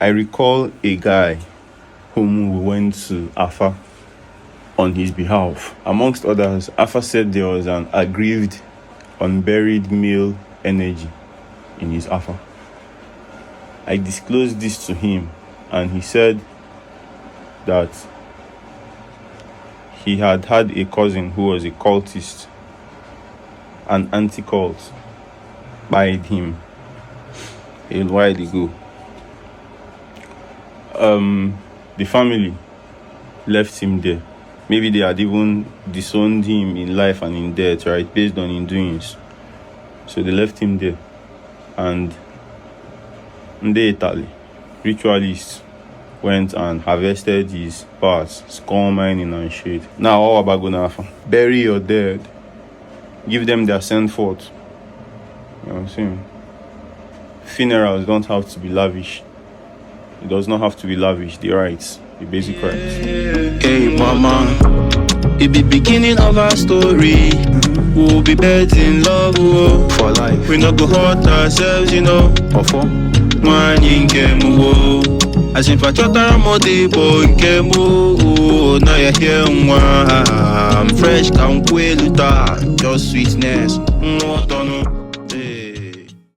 I recall a guy whom we went to Afa on his behalf. Amongst others, Afa said there was an aggrieved, unburied male energy in his Afa. I disclosed this to him, and he said that he had a cousin who was a cultist, an anti-cult, buyed him a while ago. The family left him there. Maybe they had even disowned him in life and in death, right, based on his doings. So they left him there. And Nde Italy, ritualists, went and harvested his parts, skull mining and shit. Now, all about Gunafa. Bury your dead. Give them their send forth. You know what I'm saying? Funerals don't have to be lavish. It does not have to be lavish. The rites, the basic rites. Hey, mama, it be beginning of our story. We'll be beds in love, For life. We not go hurt ourselves, you know. Or for? Man, in Kemu. As in Fachota Modi, boy, in Kemu. Now you're here, I'm fresh, can't quit, just sweetness.